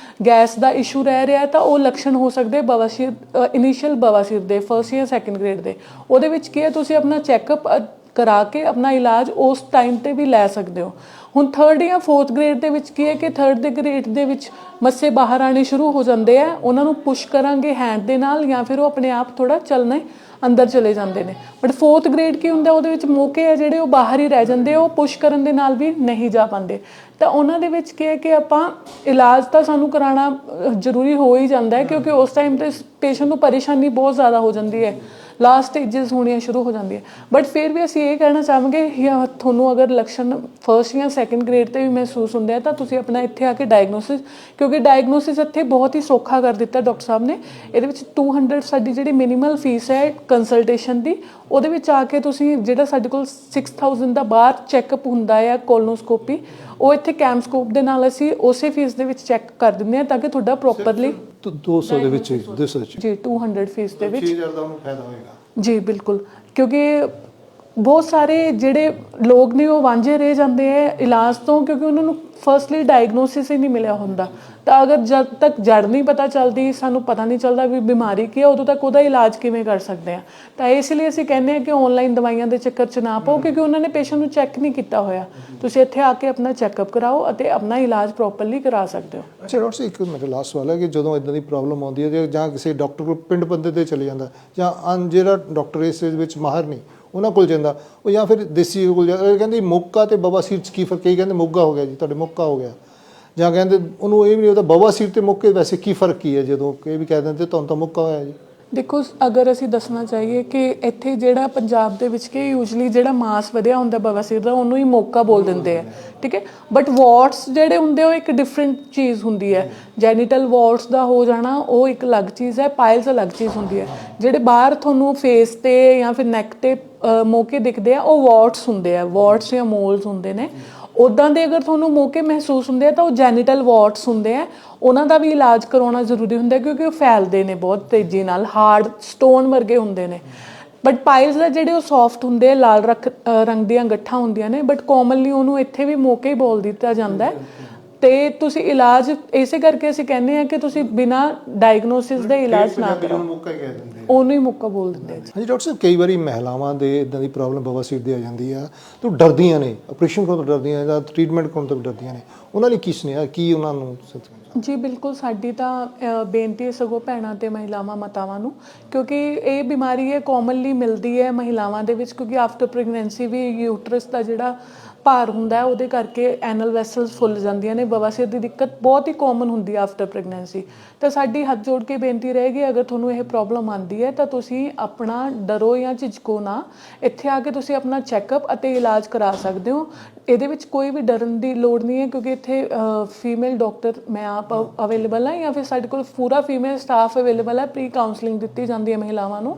ਗੈਸ ਦਾ ਇਸ਼ੂ ਰਹਿ ਰਿਹਾ, ਤਾਂ ਉਹ ਲੱਛਣ ਹੋ ਸਕਦੇ ਬਵਾਸੀਰ, ਇਨੀਸ਼ੀਅਲ ਬਵਾਸੀਰ ਦੇ 1st ਜਾਂ 2nd ਗ੍ਰੇਡ ਦੇ। ਉਹਦੇ ਵਿੱਚ ਕੀ ਹੈ, ਤੁਸੀਂ ਆਪਣਾ ਚੈੱਕਅਪ ਕਰਾ ਕੇ ਆਪਣਾ ਇਲਾਜ ਉਸ ਟਾਈਮ 'ਤੇ ਵੀ ਲੈ ਸਕਦੇ ਹੋ। ਹੁਣ 3rd ਜਾਂ 4th ਗ੍ਰੇਡ ਦੇ ਵਿੱਚ ਕੀ ਹੈ ਕਿ 3rd ਦੇ ਗ੍ਰੇਡ ਦੇ ਵਿੱਚ ਮੱਸੇ ਬਾਹਰ ਆਉਣੇ ਸ਼ੁਰੂ ਹੋ ਜਾਂਦੇ ਆ। ਉਹਨਾਂ ਨੂੰ ਪੁਸ਼ ਕਰਾਂਗੇ ਹੈਂਡ ਦੇ ਨਾਲ ਜਾਂ ਫਿਰ ਉਹ ਆਪਣੇ ਆਪ ਥੋੜ੍ਹਾ ਚੱਲਣਾ ਅੰਦਰ ਚਲੇ ਜਾਂਦੇ ਨੇ। ਬਟ 4th ਗ੍ਰੇਡ ਕੀ ਹੁੰਦਾ, ਉਹਦੇ ਵਿੱਚ ਮੌਕੇ ਆ ਜਿਹੜੇ ਉਹ ਬਾਹਰ ਹੀ ਰਹਿ ਜਾਂਦੇ, ਉਹ ਪੁਸ਼ ਕਰਨ ਦੇ ਨਾਲ ਵੀ ਨਹੀਂ ਜਾ ਪਾਉਂਦੇ। ਤਾਂ ਉਹਨਾਂ ਦੇ ਵਿੱਚ ਕੀ ਹੈ ਕਿ ਆਪਾਂ ਇਲਾਜ ਤਾਂ ਸਾਨੂੰ ਕਰਾਉਣਾ ਜ਼ਰੂਰੀ ਹੋ ਹੀ ਜਾਂਦਾ ਹੈ, ਕਿਉਂਕਿ ਉਸ ਟਾਈਮ 'ਤੇ ਪੇਸ਼ੈਂਟ ਨੂੰ ਪਰੇਸ਼ਾਨੀ ਬਹੁਤ ਜ਼ਿਆਦਾ ਹੋ ਜਾਂਦੀ ਹੈ, ਲਾਸਟ ਸਟੇਜਸ ਹੋਣੀਆਂ ਸ਼ੁਰੂ ਹੋ ਜਾਂਦੀਆਂ। ਬਟ ਫਿਰ ਵੀ ਅਸੀਂ ਇਹ ਕਹਿਣਾ ਚਾਹਾਂਗੇ ਜਾਂ ਤੁਹਾਨੂੰ ਅਗਰ ਲੱਛਣ 1st ਜਾਂ 2nd ਗ੍ਰੇਡ 'ਤੇ ਵੀ ਮਹਿਸੂਸ ਹੁੰਦੇ ਆ ਤਾਂ ਤੁਸੀਂ ਆਪਣਾ ਇੱਥੇ ਆ ਕੇ ਡਾਇਗਨੋਸਿਸ, ਕਿਉਂਕਿ ਡਾਇਗਨੋਸਿਸ ਇੱਥੇ ਬਹੁਤ ਹੀ ਸੌਖਾ ਕਰ ਦਿੱਤਾ ਡਾਕਟਰ ਸਾਹਿਬ ਨੇ। ਇਹਦੇ ਵਿੱਚ 200 ਸਾਡੀ ਜਿਹੜੀ ਮਿਨੀਮਲ ਫੀਸ ਹੈ ਕੰਸਲਟੇਸ਼ਨ ਦੀ, ਉਹਦੇ ਵਿੱਚ ਆ ਕੇ ਤੁਸੀਂ ਜਿਹੜਾ ਸਾਡੇ ਕੋਲ 6000 ਦਾ ਬਾਹਰ ਚੈੱਕਅਪ ਹੁੰਦਾ ਹੈ ਕੋਲੋਨੋਸਕੋਪੀ, ਉਹ ਇੱਥੇ ਕੈਮਸਕੋਪ ਦੇ ਨਾਲ ਅਸੀਂ ਉਸੇ ਫੀਸ ਦੇ ਵਿੱਚ ਚੈੱਕ ਕਰ ਦਿੰਦੇ ਹਾਂ ਤਾਂ ਕਿ ਤੁਹਾਡਾ ਪ੍ਰੋਪਰਲੀ 200 ਦੇ ਵਿੱਚ, 200 ਜੀ 200 ਫੀਸ ਦੇ ਵਿੱਚ 6000 ਦਾ ਉਹਨੂੰ ਫਾਇਦਾ ਹੋਏਗਾ ਜੀ ਬਿਲਕੁਲ। ਕਿਉਂਕਿ ਬਹੁਤ ਸਾਰੇ ਜਿਹੜੇ ਲੋਕ ਨੇ ਉਹ ਵਾਂਝੇ ਰਹਿ ਜਾਂਦੇ ਹੈ ਇਲਾਜ ਤੋਂ, ਕਿਉਂਕਿ ਉਹਨਾਂ ਨੂੰ ਫਸਟਲੀ ਡਾਇਗਨੋਸਿਸ ਹੀ ਨਹੀਂ ਮਿਲਿਆ ਹੁੰਦਾ। ਤਾਂ ਅਗਰ ਜਦ ਤੱਕ ਜੜ ਨਹੀਂ ਪਤਾ ਚੱਲਦੀ, ਸਾਨੂੰ ਪਤਾ ਨਹੀਂ ਚੱਲਦਾ ਵੀ ਬਿਮਾਰੀ ਕੀ ਹੈ, ਉਦੋਂ ਤੱਕ ਉਹਦਾ ਇਲਾਜ ਕਿਵੇਂ ਕਰ ਸਕਦੇ ਹਾਂ। ਤਾਂ ਇਸ ਲਈ ਅਸੀਂ ਕਹਿੰਦੇ ਹਾਂ ਕਿ ਆਨਲਾਈਨ ਦਵਾਈਆਂ ਦੇ ਚੱਕਰ 'ਚ ਨਾ ਪਾਓ, ਕਿਉਂਕਿ ਉਹਨਾਂ ਨੇ ਪੇਸ਼ੈਂਟ ਨੂੰ ਚੈੱਕ ਨਹੀਂ ਕੀਤਾ ਹੋਇਆ। ਤੁਸੀਂ ਇੱਥੇ ਆ ਕੇ ਆਪਣਾ ਚੈੱਕਅਪ ਕਰਾਓ ਅਤੇ ਆਪਣਾ ਇਲਾਜ ਪ੍ਰੋਪਰਲੀ ਕਰਾ ਸਕਦੇ ਹੋ। ਅੱਛਾ ਡਾਕਟਰ ਸਾਹਿਬ, ਇੱਕ ਮੇਰਾ ਲਾਸਟ ਸਵਾਲ ਹੈ ਕਿ ਜਦੋਂ ਇਦਾਂ ਦੀ ਪ੍ਰੋਬਲਮ ਆਉਂਦੀ ਹੈ ਜਾਂ ਕਿਸੇ ਡਾਕਟਰ ਕੋਲ ਪਿੰਡ ਬੰਦੇ 'ਤੇ ਚਲੇ ਜਾਂਦਾ, ਜਾਂ ਜਿਹੜਾ ਡਾਕਟਰ ਇਸ ਵਿੱਚ ਮਾਹਰ ਨਹੀਂ ਉਹਨਾਂ ਕੋਲ ਜਾਂਦਾ, ਉਹ ਜਾਂ ਫਿਰ ਦੇਸੀ ਕੋਲ ਜਾਂਦਾ, ਕਹਿੰਦੇ ਮੋਕਾ ਅਤੇ ਬਵਾਸੀਰ 'ਚ ਕੀ ਫਰਕ? ਕਈ ਕਹਿੰਦੇ ਮੋਗਾ ਹੋ ਗਿਆ ਜੀ, ਤੁਹਾਡੇ ਮੋਕਾ ਹੋ ਗਿਆ, ਜਾਂ ਕਹਿੰਦੇ ਉਹਨੂੰ ਇਹ ਵੀ ਨਹੀਂ ਪਤਾ ਬਵਾਸੀਰ ਅਤੇ ਮੋਕੇ ਵੈਸੇ ਕੀ ਫਰਕ ਕੀ ਹੈ, ਜਦੋਂ ਇਹ ਵੀ ਕਹਿ ਦਿੰਦੇ ਤੁਹਾਨੂੰ ਤਾਂ ਮੋਕਾ ਹੋਇਆ ਜੀ। ਦੇਖੋ, ਅਗਰ ਅਸੀਂ ਦੱਸਣਾ ਚਾਹੀਏ ਕਿ ਇੱਥੇ ਜਿਹੜਾ ਪੰਜਾਬ ਦੇ ਵਿੱਚ ਕਿ ਯੂਜਲੀ ਜਿਹੜਾ ਮਾਸ ਵਧਿਆ ਹੁੰਦਾ ਬਵਾਸੀਰ ਦਾ, ਉਹਨੂੰ ਹੀ ਮੋਕਾ ਬੋਲ ਦਿੰਦੇ ਆ, ਠੀਕ ਹੈ। ਬਟ ਵਾਰਟਸ ਜਿਹੜੇ ਹੁੰਦੇ ਉਹ ਇੱਕ ਡਿਫਰੈਂਟ ਚੀਜ਼ ਹੁੰਦੀ ਹੈ। ਜੈਨੀਟਲ ਵਾਰਟਸ ਦਾ ਹੋ ਜਾਣਾ ਉਹ ਇੱਕ ਅਲੱਗ ਚੀਜ਼ ਹੈ, ਪਾਇਲਸ ਅਲੱਗ ਚੀਜ਼ ਹੁੰਦੀ ਹੈ। ਜਿਹੜੇ ਬਾਹਰ ਤੁਹਾਨੂੰ ਫੇਸ 'ਤੇ ਜਾਂ ਫਿਰ ਨੈਕ 'ਤੇ ਮੌਕੇ ਦਿਖਦੇ ਆ ਉਹ ਵਾਰਟਸ ਹੁੰਦੇ ਆ, ਵਾਰਟਸ ਜਾਂ ਮੋਲਸ ਹੁੰਦੇ ਨੇ। ਉੱਦਾਂ ਦੇ ਅਗਰ ਤੁਹਾਨੂੰ ਮੌਕੇ ਮਹਿਸੂਸ ਹੁੰਦੇ ਆ ਤਾਂ ਉਹ ਜੈਨੀਟਲ ਵਾਰਟਸ ਹੁੰਦੇ ਆ। ਉਹਨਾਂ ਦਾ ਵੀ ਇਲਾਜ ਕਰਵਾਉਣਾ ਜ਼ਰੂਰੀ ਹੁੰਦਾ ਕਿਉਂਕਿ ਉਹ ਫੈਲਦੇ ਨੇ ਬਹੁਤ ਤੇਜ਼ੀ ਨਾਲ, ਹਾਰਡ ਸਟੋਨ ਵਰਗੇ ਹੁੰਦੇ ਨੇ। ਬਟ ਪਾਈਲਸ ਦਾ ਜਿਹੜੇ ਉਹ ਸੌਫਟ ਹੁੰਦੇ ਆ, ਲਾਲ ਰੰਗ ਦੀਆਂ ਗੱਠਾਂ ਹੁੰਦੀਆਂ ਨੇ, ਬਟ ਕਾਮਨਲੀ ਉਹਨੂੰ ਇੱਥੇ ਵੀ ਮੋਕੇ ਹੀ ਬੋਲ ਦਿੱਤਾ ਜਾਂਦਾ ਹੈ। ਤੇ ਤੁਸੀਂ ਇਲਾਜ ਇਸੇ ਕਰਕੇ ਅਸੀਂ ਕਹਿੰਦੇ ਆ ਕਿ ਤੁਸੀਂ ਬਿਨਾਂ ਡਾਇਗਨੋਸਿਸ ਦੇ ਇਲਾਜ ਨਾ ਕਰੋ, ਉਹਨੂੰ ਹੀ ਮੁੱਕਾ ਬੋਲ ਦਿੰਦੇ ਆ ਜੀ। ਹਾਂਜੀ ਡਾਕਟਰ ਸਾਹਿਬ, ਕਈ ਵਾਰੀ ਮਹਿਲਾਵਾਂ ਦੇ ਇਦਾਂ ਦੀ ਪ੍ਰੋਬਲਮ ਬਵਾਸੀਰ ਦੀ ਆ ਜਾਂਦੀ ਆ ਤਾਂ ਡਰਦੀਆਂ ਨੇ, ਆਪਰੇਸ਼ਨ ਕਰਨ ਤੋਂ ਡਰਦੀਆਂ ਜਾਂ ਟ੍ਰੀਟਮੈਂਟ ਕਰਨ ਤੋਂ ਡਰਦੀਆਂ ਨੇ, ਉਹਨਾਂ ਲਈ ਕੀ ਸੁਨੇਹਾ, ਕੀ ਉਹਨਾਂ ਨੂੰ? ਜੀ ਬਿਲਕੁਲ, ਸਾਡੀ ਤਾਂ ਬੇਨਤੀ ਹੈ ਸਗੋਂ ਭੈਣਾਂ ਤੇ ਮਹਿਲਾਵਾਂ ਮਾਤਾਵਾਂ ਨੂੰ, ਕਿਉਂਕਿ ਇਹ ਬਿਮਾਰੀ ਹੈ ਕਾਮਨਲੀ ਮਿਲਦੀ ਹੈ ਮਹਿਲਾਵਾਂ ਦੇ ਵਿੱਚ, ਕਿਉਂਕਿ ਆਫਟਰ ਪ੍ਰੈਗਨੈਂਸੀ ਵੀ ਯੂਟਰਸ ਦਾ ਜਿਹੜਾ ਭਾਰ ਹੁੰਦਾ ਉਹਦੇ ਕਰਕੇ ਐਨਲ ਵੈਸਲਸ ਫੁੱਲ ਜਾਂਦੀਆਂ ਨੇ। ਬਵਾਸੀਰ ਦੀ ਦਿੱਕਤ ਬਹੁਤ ਹੀ ਕਾਮਨ ਹੁੰਦੀ ਹੈ ਆਫਟਰ ਪ੍ਰੈਗਨੈਂਸੀ। ਤਾਂ ਸਾਡੀ ਹੱਥ ਜੋੜ ਕੇ ਬੇਨਤੀ ਰਹੇਗੀ, ਅਗਰ ਤੁਹਾਨੂੰ ਇਹ ਪ੍ਰੋਬਲਮ ਆਉਂਦੀ ਹੈ ਤਾਂ ਤੁਸੀਂ ਆਪਣਾ ਡਰੋ ਜਾਂ ਝਿਜਕੋ ਨਾ, ਇੱਥੇ ਆ ਕੇ ਤੁਸੀਂ ਆਪਣਾ ਚੈੱਕਅਪ ਅਤੇ ਇਲਾਜ ਕਰਾ ਸਕਦੇ ਹੋ। ਇਹਦੇ ਵਿੱਚ ਕੋਈ ਵੀ ਡਰਨ ਦੀ ਲੋੜ ਨਹੀਂ ਹੈ, ਕਿਉਂਕਿ ਇੱਥੇ ਫੀਮੇਲ ਡਾਕਟਰ ਮੈਂ ਆਪ ਅਵੇਲੇਬਲ ਹਾਂ, ਜਾਂ ਫਿਰ ਸਾਡੇ ਕੋਲ ਪੂਰਾ ਫੀਮੇਲ ਸਟਾਫ ਅਵੇਲੇਬਲ ਹੈ। ਪ੍ਰੀ ਕਾਉਂਸਲਿੰਗ ਦਿੱਤੀ ਜਾਂਦੀ ਹੈ ਮਹਿਲਾਵਾਂ ਨੂੰ,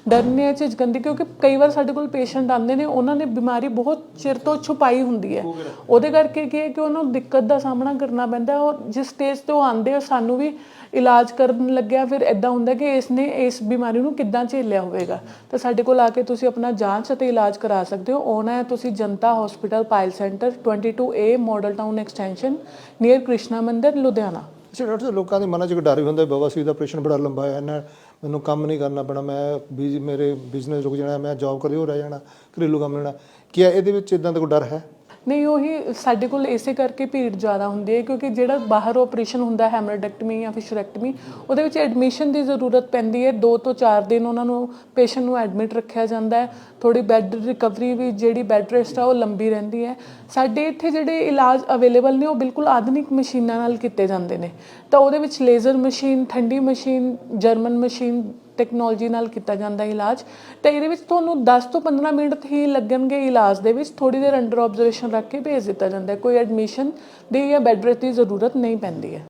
ਡਰ ਨਹੀਂ ਹੈ, ਝਿਜਕਣ ਦੀ, ਕਿਉਂਕਿ ਕਈ ਵਾਰ ਸਾਡੇ ਕੋਲ ਪੇਸ਼ੈਂਟ ਆਉਂਦੇ ਨੇ, ਉਹਨਾਂ ਨੇ ਬਿਮਾਰੀ ਬਹੁਤ ਚਿਰ ਤੋਂ ਛੁਪਾਈ ਹੁੰਦੀ ਹੈ, ਉਹਦੇ ਕਰਕੇ ਕੀ ਹੈ ਕਿ ਉਹਨਾਂ ਨੂੰ ਦਿੱਕਤ ਦਾ ਸਾਹਮਣਾ ਕਰਨਾ ਪੈਂਦਾ। ਔਰ ਜਿਸ ਸਟੇਜ 'ਤੇ ਉਹ ਆਉਂਦੇ ਆ, ਸਾਨੂੰ ਵੀ ਇਲਾਜ ਕਰਨ ਲੱਗਿਆ ਫਿਰ ਇੱਦਾਂ ਹੁੰਦਾ ਕਿ ਇਸਨੇ ਇਸ ਬਿਮਾਰੀ ਨੂੰ ਕਿੱਦਾਂ ਝੇਲਿਆ ਹੋਵੇਗਾ। ਤਾਂ ਸਾਡੇ ਕੋਲ ਆ ਕੇ ਤੁਸੀਂ ਆਪਣਾ ਜਾਂਚ ਅਤੇ ਇਲਾਜ ਕਰਾ ਸਕਦੇ ਹੋ। ਆਉਣਾ ਹੈ ਤੁਸੀਂ Janta hospital Payal centre 22A model town extension near Krishna Mandir, Ludhiana. ਅੱਛਾ ਡਾਕਟਰ ਸਾਹਿਬ, ਲੋਕਾਂ ਦੇ ਮਨਾਂ 'ਚ ਇੱਕ ਡਰ ਵੀ ਹੁੰਦਾ ਬਵਾਸੀਰ ਦਾ ਆਪਰੇਸ਼ਨ ਬੜਾ ਲੰਬਾ ਹੈ, ਇਹਨਾਂ ਮੈਨੂੰ ਕੰਮ ਨਹੀਂ ਕਰਨਾ ਪੈਣਾ, ਮੈਂ ਮੇਰੇ ਬਿਜ਼ਨਸ ਰੁਕ ਜਾਣਾ, ਮੈਂ ਜੋਬ ਕਦੇ ਹੋ ਰਹਿ ਜਾਣਾ, ਘਰੇਲੂ ਕੰਮ ਲੈਣਾ, ਕੀ ਇਹਦੇ ਵਿੱਚ ਇੱਦਾਂ ਦਾ ਕੋਈ ਡਰ ਹੈ? ਨਹੀਂ, ਉਹੀ ਸਾਡੇ ਕੋਲ ਇਸੇ ਕਰਕੇ ਭੀੜ ਜ਼ਿਆਦਾ ਹੁੰਦੀ ਹੈ, ਕਿਉਂਕਿ ਜਿਹੜਾ ਬਾਹਰ ਆਪਰੇਸ਼ਨ ਹੁੰਦਾ ਹੈਮਰੋਡੈਕਟਮੀ ਜਾਂ ਫਿਸ਼ਰੈਕਟਮੀ, ਉਹਦੇ ਵਿੱਚ ਐਡਮਿਸ਼ਨ ਦੀ ਜ਼ਰੂਰਤ ਪੈਂਦੀ ਹੈ। 2 ਤੋਂ 4 ਦਿਨ ਉਹਨਾਂ ਨੂੰ ਪੇਸ਼ੈਂਟ ਨੂੰ ਐਡਮਿਟ ਰੱਖਿਆ ਜਾਂਦਾ ਹੈ। ਥੋੜ੍ਹੀ ਬੈੱਡ ਰਿਕਵਰੀ ਵੀ, ਜਿਹੜੀ ਬੈੱਡ ਰੈਸਟ ਆ ਉਹ ਲੰਬੀ ਰਹਿੰਦੀ ਹੈ। ਸਾਡੇ ਇੱਥੇ ਜਿਹੜੇ ਇਲਾਜ ਅਵੇਲੇਬਲ ਨੇ ਉਹ ਬਿਲਕੁਲ ਆਧੁਨਿਕ ਮਸ਼ੀਨਾਂ ਨਾਲ ਕੀਤੇ ਜਾਂਦੇ ਨੇ। ਤਾਂ ਉਹਦੇ ਵਿੱਚ ਲੇਜ਼ਰ ਮਸ਼ੀਨ, ਠੰਡੀ ਮਸ਼ੀਨ, ਜਰਮਨ ਮਸ਼ੀਨ ਟੈਕਨੋਲੋਜੀ ਨਾਲ ਕੀਤਾ ਜਾਂਦਾ ਇਲਾਜ। ਤਾਂ ਇਹਦੇ ਵਿੱਚ ਤੁਹਾਨੂੰ 10 ਤੋਂ 15 ਮਿੰਟ ਹੀ ਲੱਗਣਗੇ ਇਲਾਜ ਦੇ ਵਿੱਚ, ਥੋੜ੍ਹੀ ਦੇਰ ਅੰਡਰ ਆਬਜ਼ਰਵੇਸ਼ਨ ਰੱਖ ਕੇ ਭੇਜ ਦਿੱਤਾ ਜਾਂਦਾ ਹੈ। ਕੋਈ ਐਡਮਿਸ਼ਨ ਦੀ ਜਾਂ ਬੈੱਡ ਰੈਸਟ ਦੀ ਜ਼ਰੂਰਤ ਨਹੀਂ ਪੈਂਦੀ ਹੈ।